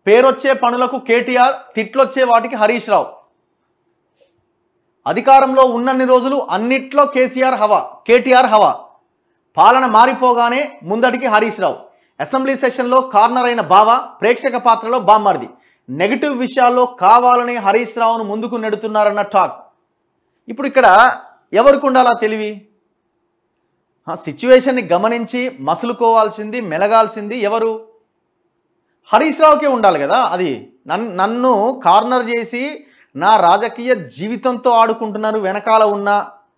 పేరొచ్చే పనులకు కేటీఆర్, తిట్లొచ్చే వాటికి హరీష్ రావు. అధికారంలో ఉన్నన్ని రోజులు అన్నిట్లో కేటీఆర్ హవా. పాలన మారిపోగానే ముందటికి హరీష్ రావు. అసెంబ్లీ సెషన్లో కార్నర్ అయిన బావ, ప్రేక్షక పాత్రలో బామ్మర్ది. నెగిటివ్ విషయాల్లో కావాలని హరీష్ రావును ముందుకు నెడుతున్నారన్న టాక్. ఇప్పుడు ఇక్కడ ఎవరికి ఉండాలా తెలివి? సిచ్యువేషన్ని గమనించి మసులుకోవాల్సింది, మెలగాల్సింది ఎవరు? హరీష్ రావుకే ఉండాలి కదా. అది నన్ను కార్నర్ చేసి నా రాజకీయ జీవితంతో ఆడుకుంటున్నారు, వెనకాల ఉన్న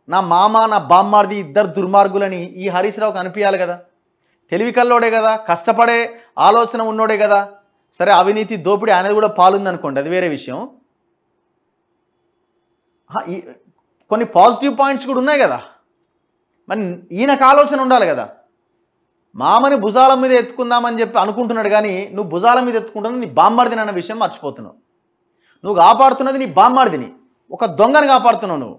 నా మామ, నా బామ్మార్ది ఇద్దరు దుర్మార్గులని ఈ హరీష్ రావుకి అనిపించాలి కదా. తెలివి కల్లోడే కదా, కష్టపడే ఆలోచన ఉన్నోడే కదా. సరే, అవినీతి దోపిడీ అనేది కూడా పాలుంది అనుకోండి, అది వేరే విషయం. కొన్ని పాజిటివ్ పాయింట్స్ కూడా ఉన్నాయి కదా. మరి ఈయనకు ఆలోచన ఉండాలి కదా. మామని భుజాల మీద ఎత్తుకుందామని చెప్పి అనుకుంటున్నాడు, కానీ నువ్వు భుజాల మీద ఎత్తుకుంటున్నది నీ బామ్మార్దిని అన్న విషయం మర్చిపోతున్నావు. నువ్వు కాపాడుతున్నది నీ బామ్మార్దిని, ఒక దొంగని కాపాడుతున్నావు నువ్వు.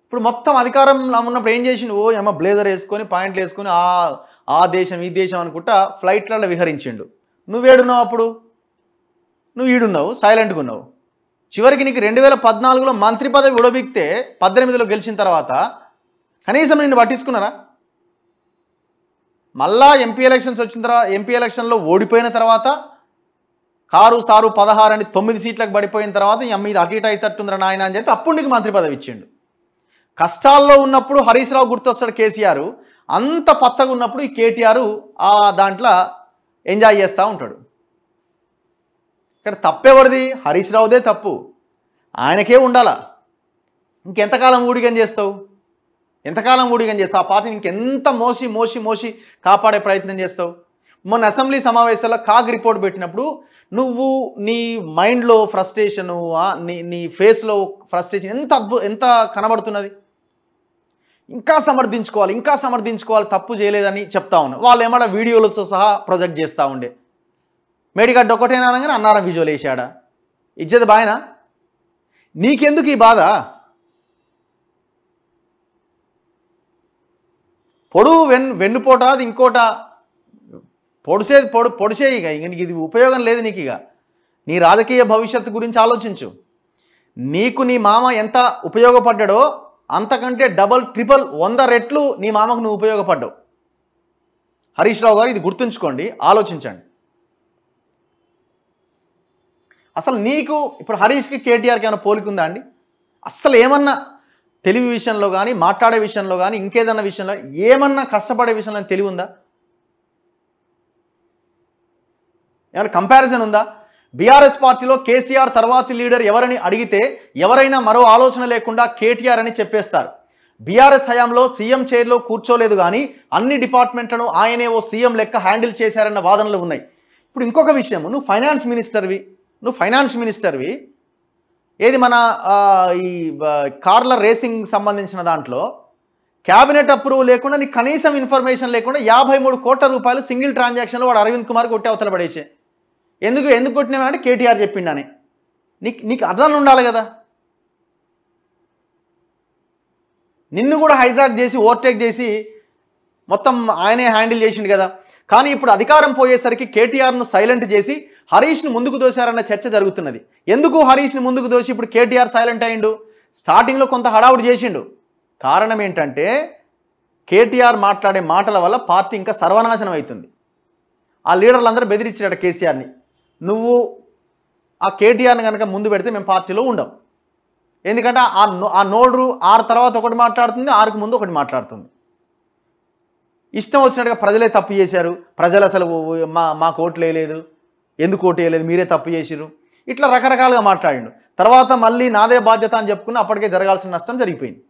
ఇప్పుడు మొత్తం అధికారంలో ఉన్నప్పుడు ఏం చేసి నువ్వు ఏమో బ్లేజర్ వేసుకొని, పాయింట్లు వేసుకొని ఆ దేశం ఈ దేశం అనుకుంటా ఫ్లైట్లలో విహరించిండు. నువ్వేడున్నావు అప్పుడు? నువ్వు ఈడున్నావు, సైలెంట్గా ఉన్నావు. చివరికి నీకు 2014లో మంత్రి పదవి ఉడబిక్తే 18లో గెలిచిన తర్వాత కనీసం నిన్ను పట్టించుకున్నారా? మళ్ళా ఎంపీ ఎలక్షన్స్ వచ్చిన తర్వాత, ఎంపీ ఎలక్షన్లో ఓడిపోయిన తర్వాత కారు సారు 16 అని 9 సీట్లకు పడిపోయిన తర్వాత మీద అటు ఇటు అయితట్టుందిరా నాయన అని చెప్పి అప్పుడు నీకు మంత్రి పదవి ఇచ్చిండు. కష్టాల్లో ఉన్నప్పుడు హరీష్ రావు గుర్తొస్తాడు కేసీఆర్, అంత పచ్చగా ఉన్నప్పుడు ఈ కేటీఆర్ ఆ దాంట్లో ఎంజాయ్ చేస్తూ ఉంటాడు. ఇక్కడ తప్పెవరిది? హరీష్ రావుదే తప్పు. ఆయనకే ఉండాలా. ఇంకెంతకాలం ఊడిగం చేస్తావు? ఎంతకాలం ఊడిగం చేస్తావు? ఆ పార్టీని ఇంకెంత మోసి మోసి మోసి కాపాడే ప్రయత్నం చేస్తావు? మొన్న అసెంబ్లీ సమావేశాల్లో కాగ్ రిపోర్ట్ పెట్టినప్పుడు నువ్వు నీ మైండ్లో ఫ్రస్ట్రేషను, నీ ఫేస్లో ఫ్రస్ట్రేషన్ ఎంత కనబడుతున్నది. ఇంకా సమర్థించుకోవాలి, తప్పు చేయలేదని చెప్తా ఉన్నా. వాళ్ళు ఏమన్నా వీడియోలతో సహా ప్రొజెక్ట్ చేస్తూ ఉండే. మేడిగడ్డ ఒకటేనా అనగానే అన్నారం విజువల్ వేసాడా? ఇచ్చేది బాయనా? నీకెందుకు ఈ బాధ? వెన్నుపోట అది ఇంకోట పొడిసే ఇక నీకు ఇది ఉపయోగం లేదు. నీకు ఇక నీ రాజకీయ భవిష్యత్తు గురించి ఆలోచించు. నీకు నీ మామ ఎంత ఉపయోగపడ్డాడో అంతకంటే డబల్ ట్రిపుల్ 100 రెట్లు నీ మామకు నువ్వు ఉపయోగపడ్డావు. హరీష్ రావు గారు ఇది గుర్తుంచుకోండి, ఆలోచించండి. అసలు నీకు ఇప్పుడు హరీష్కి కేటీఆర్కి ఏమైనా పోలికుందా అండి? అస్సలు ఏమన్నా తెలివి విషయంలో కానీ, మాట్లాడే విషయంలో కానీ, ఇంకేదన్నా విషయంలో ఏమన్నా కష్టపడే విషయంలో తెలివి ఉందా? ఏమైనా కంపారిజన్ ఉందా? బీఆర్ఎస్ పార్టీలో కేసీఆర్ తర్వాతి లీడర్ ఎవరని అడిగితే ఎవరైనా మరో ఆలోచన లేకుండా కేటీఆర్ అని చెప్పేస్తారు. బీఆర్ఎస్ హయాంలో సీఎం చైర్లో కూర్చోలేదు, కానీ అన్ని డిపార్ట్మెంట్లను ఆయనే ఓ సీఎం లెక్క హ్యాండిల్ చేశారన్న వాదనలు ఉన్నాయి. ఇప్పుడు ఇంకొక విషయం, నువ్వు ఫైనాన్స్ మినిస్టర్వి ఏది మన ఈ కార్ల రేసింగ్ సంబంధించిన దాంట్లో క్యాబినెట్ అప్రూవల్ లేకుండా, నీకు కనీసం ఇన్ఫర్మేషన్ లేకుండా 53 కోట్ల రూపాయలు సింగిల్ ట్రాన్సాక్షన్లో వాడు అరవింద్ కుమార్ కొట్టి అవతల పడేసే. ఎందుకు కొట్టినామంటే కేటీఆర్ చెప్పిండని. నీకు అర్థం ఉండాలి కదా. నిన్ను కూడా హైజాక్ చేసి ఓవర్టేక్ చేసి మొత్తం ఆయనే హ్యాండిల్ చేసిండు కదా. కానీ ఇప్పుడు అధికారం పోయేసరికి కేటీఆర్ను సైలెంట్ చేసి హరీష్ను ముందుకు దోశారన్న చర్చ జరుగుతున్నది. ఎందుకు హరీష్ని ముందుకు దోసి ఇప్పుడు కేటీఆర్ సైలెంట్ అయ్యిండు? స్టార్టింగ్లో కొంత హడావుడి చేసిండు. కారణం ఏంటంటే కేటీఆర్ మాట్లాడే మాటల వల్ల పార్టీ ఇంకా సర్వనాశనం అవుతుంది. ఆ లీడర్లందరూ బెదిరించారట కేసీఆర్ని, నువ్వు ఆ కేటీఆర్ని కనుక ముందు పెడితే మేము పార్టీలో ఉండం. ఎందుకంటే ఆ నోడు 6 తర్వాత ఒకటి మాట్లాడుతుంది, 6కు ముందు ఒకటి మాట్లాడుతుంది. ఇష్టం వచ్చినట్టుగా ప్రజలే తప్పు చేశారు, ప్రజలు అసలు మాకు ఓట్లు వేయలేదు, ఎందుకు ఓటు వేయలేదు, మీరే తప్పు చేసిరు, ఇట్లా రకరకాలుగా మాట్లాడిండు. తర్వాత మళ్ళీ నాదే బాధ్యత అని చెప్పుకుని అప్పటికే జరగాల్సిన నష్టం జరిగిపోయింది.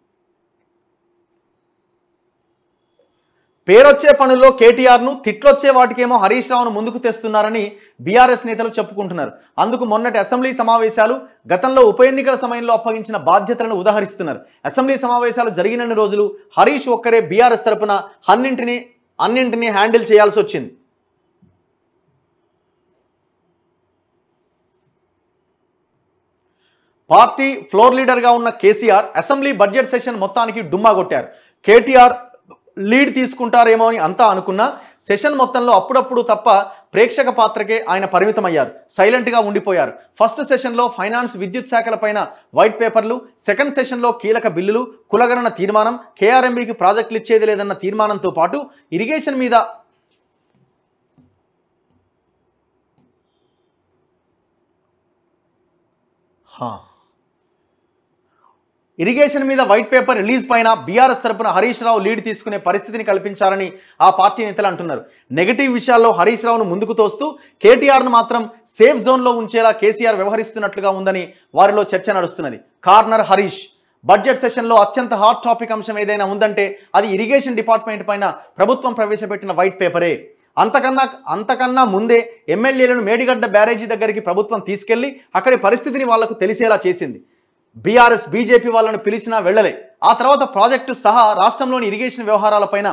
పేరొచ్చే పనుల్లో కేటీఆర్ను, తిట్లొచ్చే వాటికేమో హరీష్ రావును ముందుకు తెస్తున్నారని బీఆర్ఎస్ నేతలు చెప్పుకుంటున్నారు. అందుకు మొన్నటి అసెంబ్లీ సమావేశాలు, గతంలో ఉప ఎన్నికల సమయంలో అప్పగించిన బాధ్యతలను ఉదహరిస్తున్నారు. అసెంబ్లీ సమావేశాలు జరిగినన్ని రోజులు హరీష్ ఒక్కరే బీఆర్ఎస్ తరపున అన్నింటినీ హ్యాండిల్ చేయాల్సి వచ్చింది. పార్టీ ఫ్లోర్ లీడర్గా ఉన్న కేసీఆర్ అసెంబ్లీ బడ్జెట్ సెషన్ మొత్తానికి డుమ్మా కొట్టారు. కేటీఆర్ లీడ్ తీసుకుంటారేమో అని అంతా అనుకున్నా సెషన్ మొత్తంలో అప్పుడప్పుడు తప్ప ప్రేక్షక పాత్రకే ఆయన పరిమితమయ్యారు, సైలెంట్గా ఉండిపోయారు. ఫస్ట్ సెషన్లో ఫైనాన్స్, విద్యుత్ శాఖలపైన వైట్ పేపర్లు, సెకండ్ సెషన్లో కీలక బిల్లులు, కులగణన తీర్మానం, కేఆర్ఎంబీకి ప్రాజెక్టులు ఇచ్చేది లేదన్న తీర్మానంతో పాటు ఇరిగేషన్ మీద వైట్ పేపర్ రిలీజ్ పైన బీఆర్ఎస్ తరపున హరీష్ రావు లీడ్ తీసుకునే పరిస్థితిని కల్పించాలని ఆ పార్టీ నేతలు అంటున్నారు. నెగటివ్ విషయాల్లో హరీష్ రావును ముందుకు తోస్తూ కేటీఆర్ను మాత్రం సేఫ్ జోన్లో ఉంచేలా కేసీఆర్ వ్యవహరిస్తున్నట్లుగా ఉందని వారిలో చర్చ నడుస్తున్నది. కార్నర్ హరీష్ బడ్జెట్ సెషన్లో అత్యంత హాట్ టాపిక్ అంశం ఏదైనా ఉందంటే అది ఇరిగేషన్ డిపార్ట్మెంట్ పైన ప్రభుత్వం ప్రవేశపెట్టిన వైట్ పేపరే. అంతకన్నా ముందే ఎమ్మెల్యేలను మేడిగడ్డ బ్యారేజీ దగ్గరికి ప్రభుత్వం తీసుకెళ్లి అక్కడి పరిస్థితిని వాళ్లకు తెలిసేలా చేసింది. బీఆర్ఎస్, బీజేపీ వాళ్ళను పిలిచినా వెళ్లలే. ఆ తర్వాత ప్రాజెక్టు సహా రాష్ట్రంలోని ఇరిగేషన్ వ్యవహారాలపైన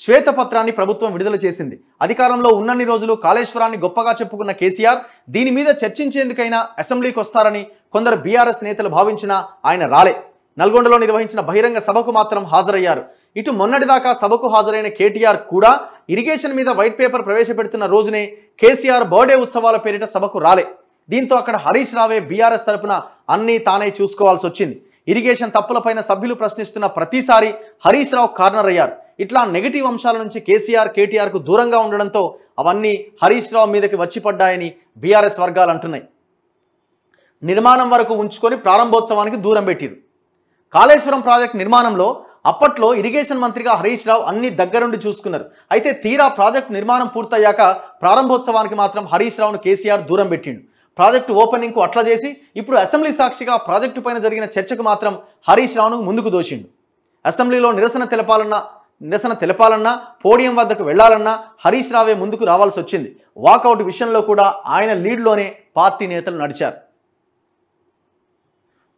శ్వేతపత్రాన్ని ప్రభుత్వం విడుదల చేసింది. అధికారంలో ఉన్నన్ని రోజులు కాళేశ్వరాన్ని గొప్పగా చెప్పుకున్న కేసీఆర్ దీని మీద చర్చించేందుకైనా అసెంబ్లీకి వస్తారని కొందరు బీఆర్ఎస్ నేతలు భావించినా ఆయన రాలే. నల్గొండలో నిర్వహించిన బహిరంగ సభకు మాత్రం హాజరయ్యారు. ఇటు మొన్నటిదాకా సభకు హాజరైన కేటీఆర్ కూడా ఇరిగేషన్ మీద వైట్ పేపర్ ప్రవేశపెడుతున్న రోజునే కేసీఆర్ బర్త్డే ఉత్సవాల పేరిట సభకు రాలే. దీంతో అక్కడ హరీష్ రావే బీఆర్ఎస్ తరపున అన్నీ తానే చూసుకోవాల్సి వచ్చింది. ఇరిగేషన్ తప్పులపైన సభ్యులు ప్రశ్నిస్తున్న ప్రతిసారి హరీష్ రావు కార్నర్ అయ్యారు. ఇట్లా నెగిటివ్ అంశాల నుంచి కేటీఆర్కు దూరంగా ఉండడంతో అవన్నీ హరీష్ రావు మీదకి వచ్చిపడ్డాయని బీఆర్ఎస్ వర్గాలు అంటున్నాయి. నిర్మాణం వరకు ఉంచుకొని ప్రారంభోత్సవానికి దూరం పెట్టిరు. కాళేశ్వరం ప్రాజెక్టు నిర్మాణంలో అప్పట్లో ఇరిగేషన్ మంత్రిగా హరీష్ రావు అన్ని దగ్గరుండి చూసుకున్నారు. అయితే తీరా ప్రాజెక్టు నిర్మాణం పూర్తయ్యాక ప్రారంభోత్సవానికి మాత్రం హరీష్ రావును కేసీఆర్ దూరం పెట్టిండు. ప్రాజెక్టు ఓపెనింగ్కు అట్లా చేసి ఇప్పుడు అసెంబ్లీ సాక్షిగా ప్రాజెక్టు పైన జరిగిన చర్చకు మాత్రం హరీష్ రావును ముందుకు దోషిండు. అసెంబ్లీలో నిరసన తెలపాలన్నా పోడియం వద్దకు వెళ్లాలన్నా హరీష్ రావే ముందుకు రావాల్సి వచ్చింది. వాకౌట్ విషయంలో కూడా ఆయన లీడ్లోనే పార్టీ నేతలు నడిచారు.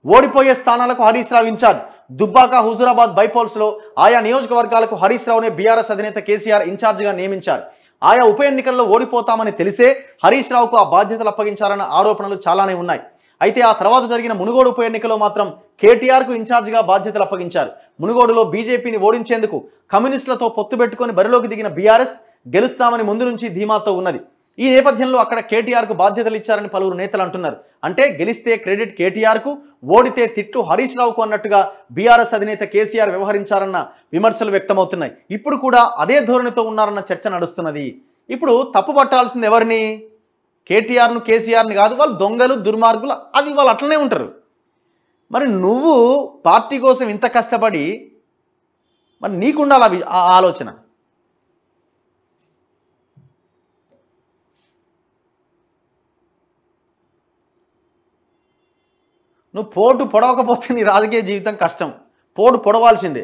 ఓడిపోయే స్థానాలకు హరీష్ రావు ఇన్ఛార్జ్. దుబ్బాక, హుజూరాబాద్ బైపోల్స్లో ఆయా నియోజకవర్గాలకు హరీష్ రావునే బీఆర్ఎస్ అధినేత కేసీఆర్ ఇన్ఛార్జిగా నియమించారు. ఆయా ఉప ఎన్నికల్లో ఓడిపోతామని తెలిసే హరీష్ రావుకు ఆ బాధ్యతలు అప్పగించారన్న ఆరోపణలు చాలానే ఉన్నాయి. అయితే ఆ తర్వాత జరిగిన మునుగోడు ఉప ఎన్నికలో మాత్రం కేటీఆర్కు ఇన్ఛార్జిగా బాధ్యతలు అప్పగించారు. మునుగోడులో బీజేపీని ఓడించేందుకు కమ్యూనిస్టులతో పొత్తు పెట్టుకుని బరిలోకి దిగిన బీఆర్ఎస్ గెలుస్తామని ముందు నుంచి ధీమాతో ఉన్నది. ఈ నేపథ్యంలో అక్కడ కేటీఆర్కు బాధ్యతలు ఇచ్చారని పలువురు నేతలు అంటున్నారు. అంటే గెలిస్తే క్రెడిట్ కేటీఆర్కు, ఓడితే తిట్టు హరీష్ రావుకు అన్నట్టుగా బీఆర్ఎస్ అధినేత కేసీఆర్ వ్యవహరించారన్న విమర్శలు వ్యక్తమవుతున్నాయి. ఇప్పుడు కూడా అదే ధోరణితో ఉన్నారన్న చర్చ నడుస్తున్నది. ఇప్పుడు తప్పు పట్టాల్సింది ఎవరిని? కేటీఆర్ను, కేసీఆర్ని కాదు. వాళ్ళు దొంగలు, దుర్మార్గులు, అది వాళ్ళు అట్లనే ఉంటారు. మరి నువ్వు పార్టీ కోసం ఇంత కష్టపడి మరి నీకుండాలి ఆ ఆలోచన. నువ్వు పోటు పొడవకపోతే నీ రాజకీయ జీవితం కష్టం. పోటు పొడవాల్సిందే.